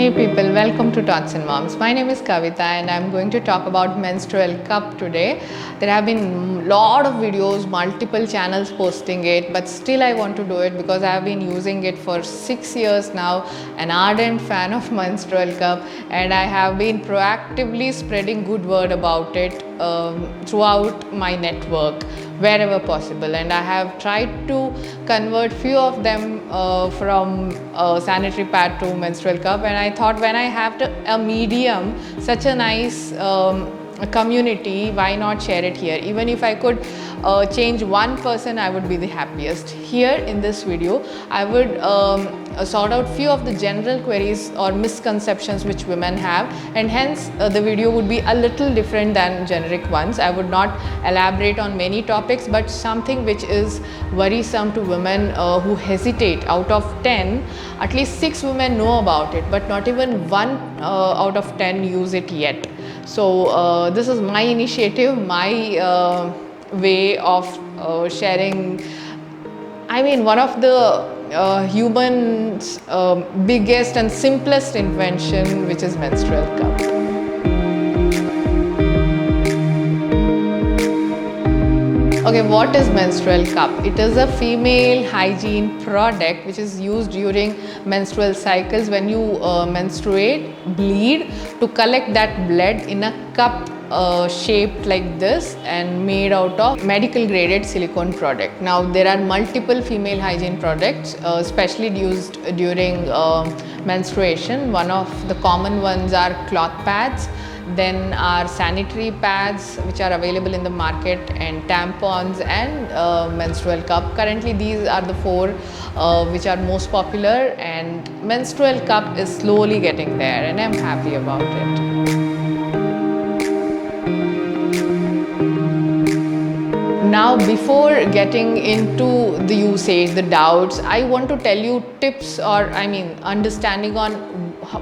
Hey people, welcome to Tots and Moms. My name is Kavita and I'm going to talk about menstrual cup today. There have been a lot of videos, multiple channels posting it, but still I want to do it because I have been using it for 6 years now, an ardent fan of menstrual cup, and I have been proactively spreading good word about it throughout my network wherever possible, and I have tried to convert few of them from sanitary pad to menstrual cup, and I thought when I have a medium, such a nice community, why not share it here? Even if I could change one person, I would be the happiest. Here in this video, I would sort out few of the general queries or misconceptions which women have, and hence the video would be a little different than generic ones. I would not elaborate on many topics, but something which is worrisome to women who hesitate. Out of 10, at least 6 women know about it, but not even 1 out of 10 use it yet. So this is my initiative, my way of sharing, I mean, one of the human's biggest and simplest invention, which is menstrual cup. Okay, what is menstrual cup? It is a female hygiene product which is used during menstrual cycles when you menstruate, bleed, to collect that blood in a cup shaped like this and made out of medical graded silicone product. Now there are multiple female hygiene products especially used during menstruation. One of the common ones are cloth pads, then are sanitary pads which are available in the market, and tampons and menstrual cup. Currently these are the 4 which are most popular, and menstrual cup is slowly getting there, and I'm happy about it. Now, before getting into the usage, the doubts, I want to tell you tips, or understanding on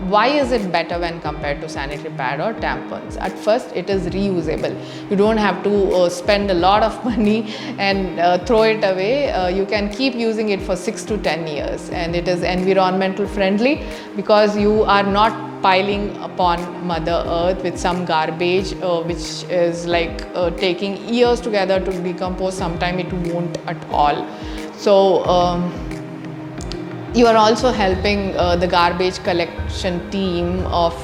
why is it better when compared to sanitary pad or tampons. At first, it is reusable. You don't have to spend a lot of money and throw it away. You can keep using it for 6 to 10 years, and it is environmental friendly because you are not piling upon Mother Earth with some garbage which is like taking years together to decompose. Sometime it won't at all. So you are also helping the garbage collection team of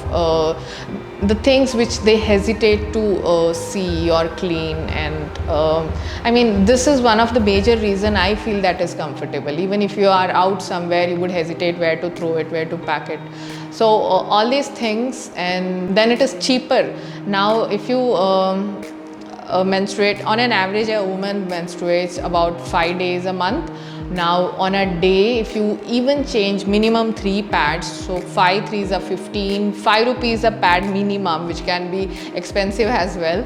the things which they hesitate to see or clean, and this is one of the major reason I feel that is comfortable. Even if you are out somewhere, you would hesitate where to throw it, where to pack it. So all these things, and then it is cheaper. Now if you menstruate, on an average a woman menstruates about 5 days a month. Now on a day, if you even change minimum 3 pads, so 5 3s are 15, 5 rupees a pad minimum, which can be expensive as well.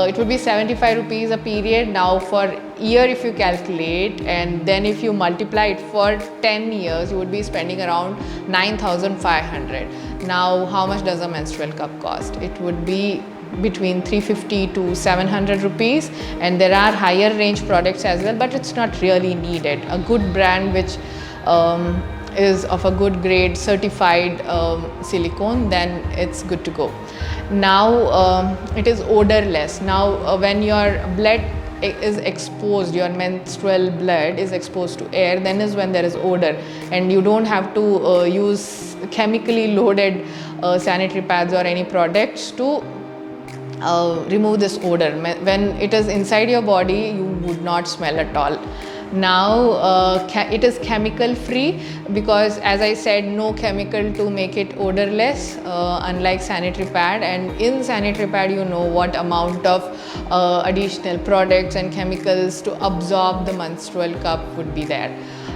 It would be 75 rupees a period. Now for year, if you calculate, and then if you multiply it for 10 years, you would be spending around 9,500. Now how much does a menstrual cup cost? It would be between 350 to 700 rupees, and there are higher range products as well, but it's not really needed. A good brand which is of a good grade, certified silicone, then it's good to go. Now it is odorless. Now when your blood is exposed, your menstrual blood is exposed to air, then is when there is odor, and you don't have to use chemically loaded sanitary pads or any products to remove this odor. When it is inside your body, you would not smell at all. Now it is chemical free because, as I said, no chemical to make it odorless, unlike sanitary pad. And in sanitary pad, you know what amount of additional products and chemicals to absorb the menstrual cup would be there.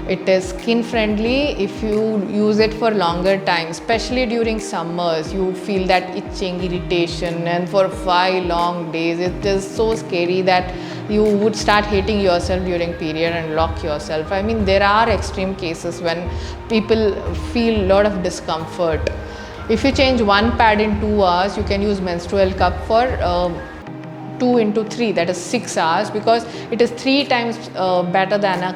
It is skin friendly. If you use it for longer time, especially during summers, you feel that itching, irritation, and for 5 long days, it is so scary that you would start hating yourself during period and lock yourself. There are extreme cases when people feel a lot of discomfort. If you change 1 pad in 2 hours, you can use menstrual cup for 2 into 3, that is 6 hours, because it is 3 times better than a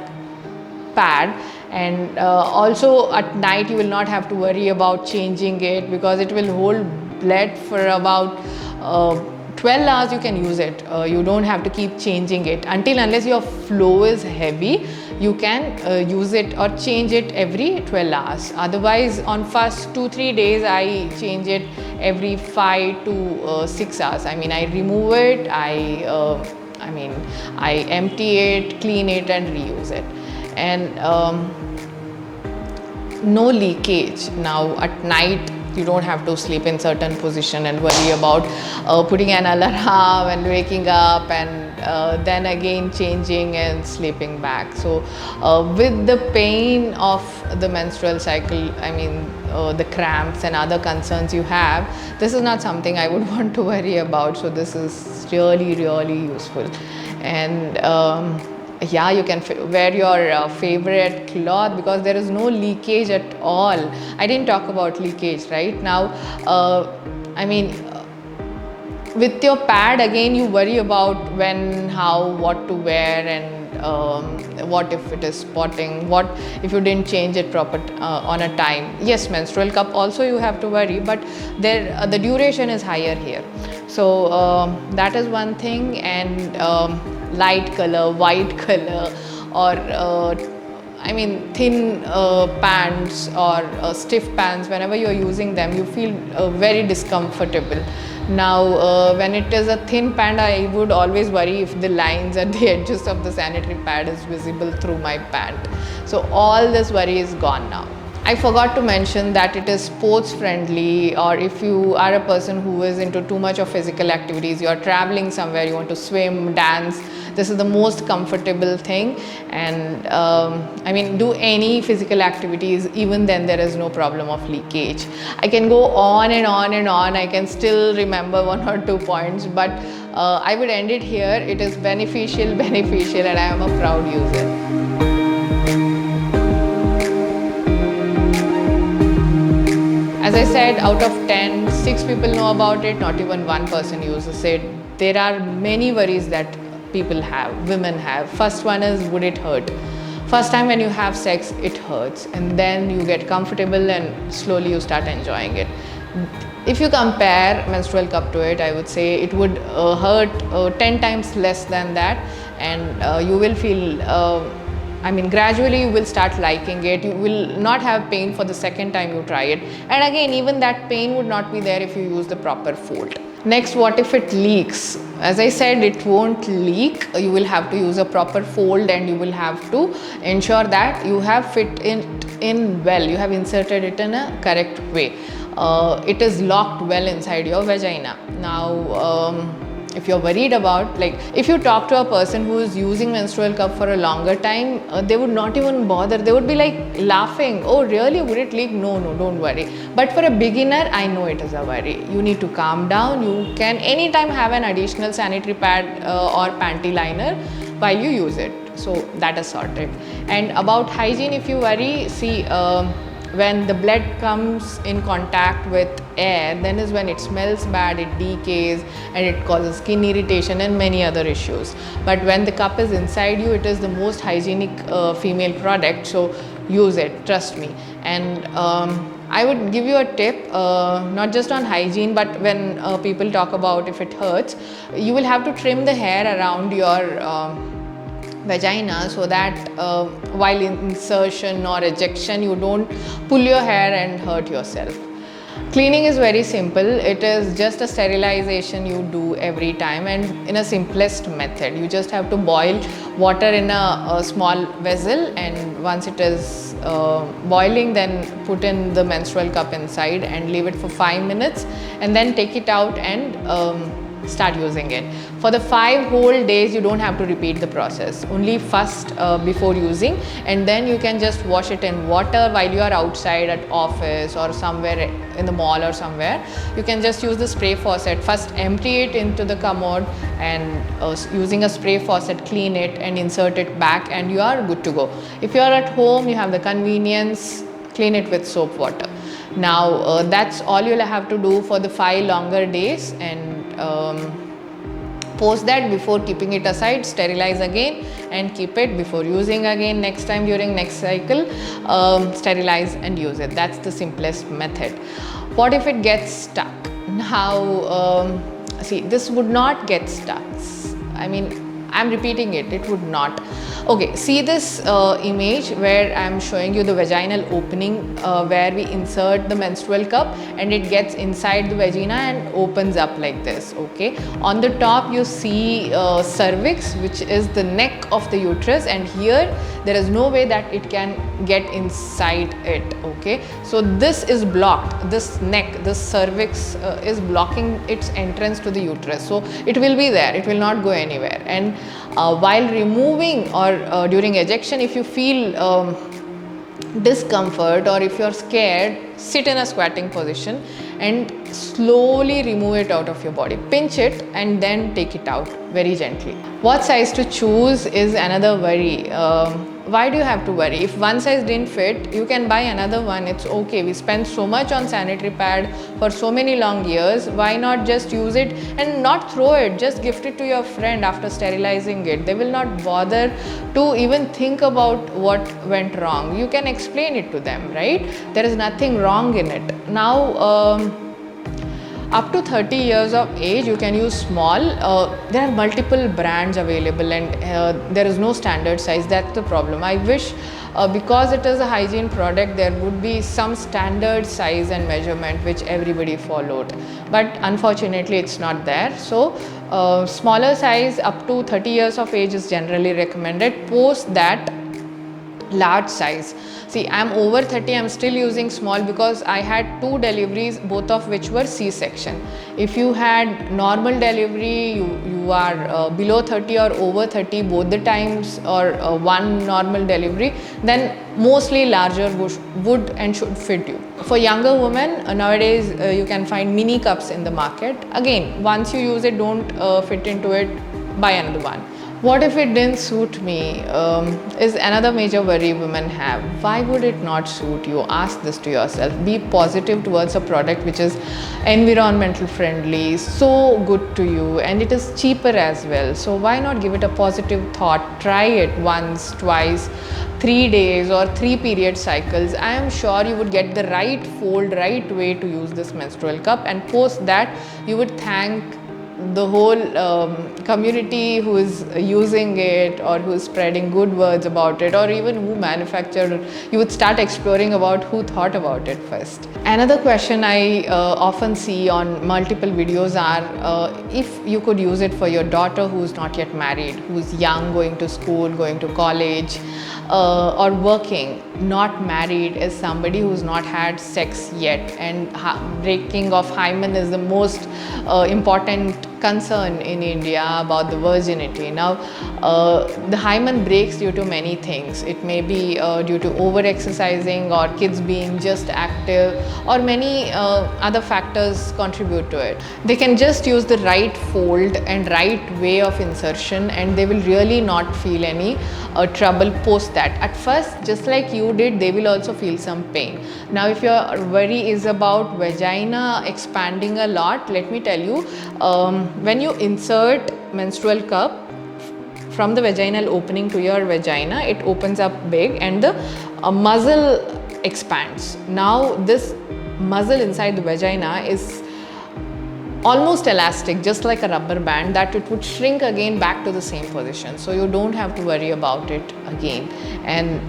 pad. And also at night you will not have to worry about changing it, because it will hold blood for about 12 hours. You can use it. You don't have to keep changing it unless your flow is heavy. You can use it or change it every 12 hours. Otherwise, on first 2-3 days I change it every 5 to 6 hours. I mean, I remove it, I empty it, clean it and reuse it. And no leakage. Now at night you don't have to sleep in certain position and worry about putting an alarm and waking up and then again changing and sleeping back. So with the pain of the menstrual cycle, I mean the cramps and other concerns you have, this is not something I would want to worry about. So this is really useful. And yeah, you can wear your favorite cloth because there is no leakage at all. I didn't talk about leakage right now. With your pad, again you worry about when, how, what to wear, and what if it is spotting, what if you didn't change it proper on a time. Yes, menstrual cup also you have to worry, but there the duration is higher here. So that is one thing. And light color, white color, or thin pants or stiff pants, whenever you're using them, you feel very discomfortable. Now, when it is a thin pant, I would always worry if the lines at the edges of the sanitary pad is visible through my pant. So all this worry is gone now. I forgot to mention that it is sports friendly, or if you are a person who is into too much of physical activities, you are traveling somewhere, you want to swim, dance, this is the most comfortable thing. And do any physical activities, even then there is no problem of leakage. I can go on and on and on. I can still remember 1 or 2 points, but I would end it here. It is beneficial, and I am a proud user. As I said, out of 10, 6 people know about it, not even 1 person uses it. There are many worries that people have, women have. First one is, would it hurt? First time when you have sex, it hurts, and then you get comfortable and slowly you start enjoying it. If you compare menstrual cup to it, I would say it would hurt 10 times less than that, and you will feel gradually you will start liking it. You will not have pain for the second time you try it. And again, even that pain would not be there if you use the proper fold. Next, what if it leaks? As I said, it won't leak. You will have to use a proper fold, and you will have to ensure that you have fit it in well. You have inserted it in a correct way. It is locked well inside your vagina. Now, if you're worried about, if you talk to a person who is using menstrual cup for a longer time, they would not even bother. They would be laughing, oh really, would it leak? No, don't worry. But for a beginner, I know it is a worry. You need to calm down. You can anytime have an additional sanitary pad or panty liner while you use it. So that is sorted. And about hygiene, if you worry, see, when the blood comes in contact with air, then is when it smells bad, it decays, and it causes skin irritation and many other issues. But when the cup is inside you, it is the most hygienic female product, so use it, trust me. And I would give you a tip, not just on hygiene, but when people talk about if it hurts, you will have to trim the hair around your vagina, so that while insertion or ejection, you don't pull your hair and hurt yourself. Cleaning is very simple. It is just a sterilization you do every time, and in a simplest method. You just have to boil water in a small vessel, and once it is boiling, then put in the menstrual cup inside and leave it for 5 minutes, and then take it out and start using it. For the 5 whole days, you don't have to repeat the process. Only first before using, and then you can just wash it in water while you are outside at office or somewhere in the mall or somewhere. You can just use the spray faucet. First empty it into the commode, and using a spray faucet, clean it and insert it back, and you are good to go. If you are at home, you have the convenience, clean it with soap water. Now that's all you'll have to do for the 5 longer days, and Post that, before keeping it aside, sterilize again and keep it. Before using again next time during next cycle, sterilize and use it. That's the simplest method. What if it gets stuck? Now see, this would not get stuck. I mean, I'm repeating it, it would not. Okay, see this image where I'm showing you the vaginal opening where we insert the menstrual cup and it gets inside the vagina and opens up like this. Okay, on the top you see cervix, which is the neck of the uterus, and here there is no way that it can get inside it. Okay, so this is blocked, this neck, this cervix is blocking its entrance to the uterus, so it will be there, it will not go anywhere. And while removing or during ejection, if you feel discomfort or if you're scared, sit in a squatting position and slowly remove it out of your body. Pinch it and then take it out very gently. What size to choose is another worry. Why do you have to worry? If one size didn't fit, you can buy another one. It's okay. We spend so much on sanitary pad for so many long years. Why not just use it and not throw it? Just gift it to your friend after sterilizing it. They will not bother to even think about what went wrong. You can explain it to them, right? There is nothing wrong in it. Now, up to 30 years of age, you can use small. There are multiple brands available and there is no standard size. That's the problem. I wish because it is a hygiene product, there would be some standard size and measurement which everybody followed. But unfortunately, it's not there. So smaller size up to 30 years of age is generally recommended. Post that, large size. See, I'm over 30, I'm still using small because I had 2 deliveries, both of which were C-section. If you had normal delivery, you are below 30 or over 30 both the times, or one normal delivery, then mostly larger would and should fit you. For younger women, nowadays you can find mini cups in the market. Again, once you use it, don't fit into it, buy another one. What if it didn't suit me? Is another major worry women have. Why would it not suit you? Ask this to yourself. Be positive towards a product which is environmental friendly, so good to you, and it is cheaper as well. So why not give it a positive thought? Try it once, twice, 3 days or 3 period cycles. I am sure you would get the right fold, right way to use this menstrual cup, and post that you would thank the whole community who is using it or who is spreading good words about it, or even who manufactured. You would start exploring about who thought about it first. Another question I often see on multiple videos are if you could use it for your daughter who is not yet married, who is young, going to school, going to college, or working, not married, is somebody who's not had sex yet, and breaking of hymen is the most important concern in India about the virginity. Now, the hymen breaks due to many things. It may be due to over-exercising or kids being just active, or many other factors contribute to it. They can just use the right fold and right way of insertion and they will really not feel any trouble post that. At first, just like you did, they will also feel some pain. Now, if your worry is about vagina expanding a lot, let me tell you, when you insert menstrual cup from the vaginal opening to your vagina, it opens up big and the muzzle expands. Now, this muzzle inside the vagina is almost elastic, just like a rubber band, that it would shrink again back to the same position. So you don't have to worry about it again. And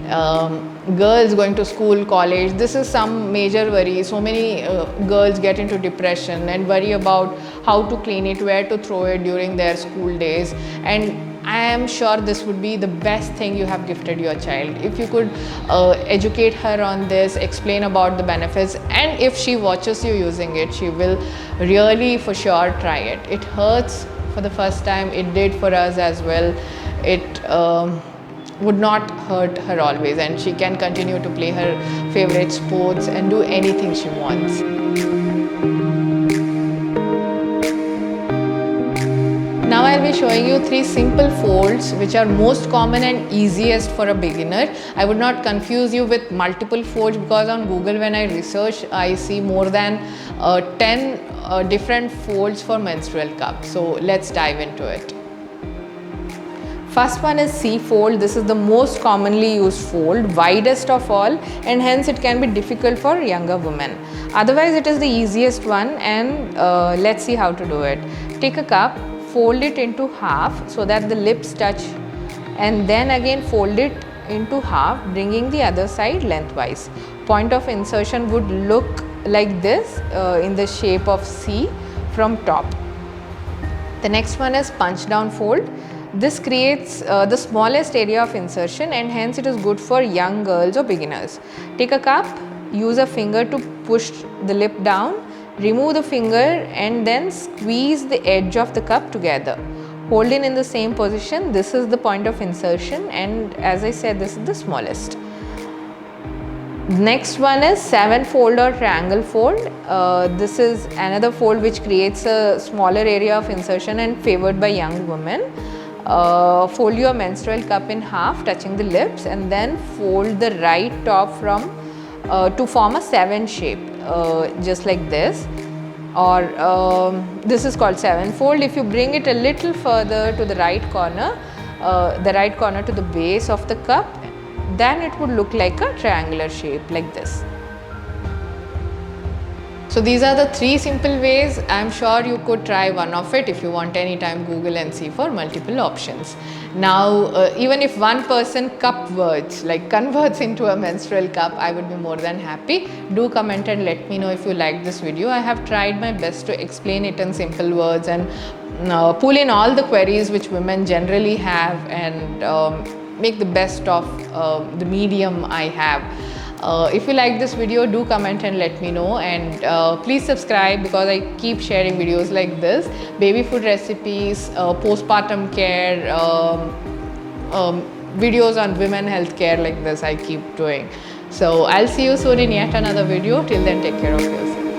girls going to school, college, this is some major worry. So many girls get into depression and worry about how to clean it, where to throw it during their school days. And I am sure this would be the best thing you have gifted your child. If you could educate her on this, explain about the benefits, and if she watches you using it, she will really for sure try it. It hurts for the first time. It did for us as well. It would not hurt her always, and she can continue to play her favorite sports and do anything she wants. Now I'll I'll be showing you 3 simple folds which are most common and easiest for a beginner. I would not confuse you with multiple folds because on Google when I research, I see more than 10 different folds for menstrual cup. So let's dive into it. First one is C fold. This is the most commonly used fold, widest of all, and hence it can be difficult for younger women. Otherwise it is the easiest one, and let's see how to do it. Take a cup, fold it into half so that the lips touch, and then again fold it into half, bringing the other side lengthwise. Point of insertion would look like this in the shape of C from top. The next one is punch down fold. This creates the smallest area of insertion, and hence it is good for young girls or beginners. Take a cup, use a finger to push the lip down, remove the finger and then squeeze the edge of the cup together. Hold it in the same position. This is the point of insertion, and as I said, this is the smallest. Next one is 7 fold or triangle fold. This is another fold which creates a smaller area of insertion and favored by young women. Fold your menstrual cup in half, touching the lips, and then fold the right top from to form a 7 shape, just like this. Or this is called 7 fold. If you bring it a little further to the right corner to the base of the cup, then it would look like a triangular shape like this. So these are the 3 simple ways. I'm sure you could try one of it. If you want, anytime Google and see for multiple options. Now even if one person converts into a menstrual cup, I would be more than happy. Do comment and let me know if you like this video. I have tried my best to explain it in simple words and pull in all the queries which women generally have, and make the best of the medium I have. If you like this video, do comment and let me know, and please subscribe because I keep sharing videos like this, baby food recipes, postpartum care, videos on women health care like this I keep doing. So I'll see you soon in yet another video. Till then, take care of yourself.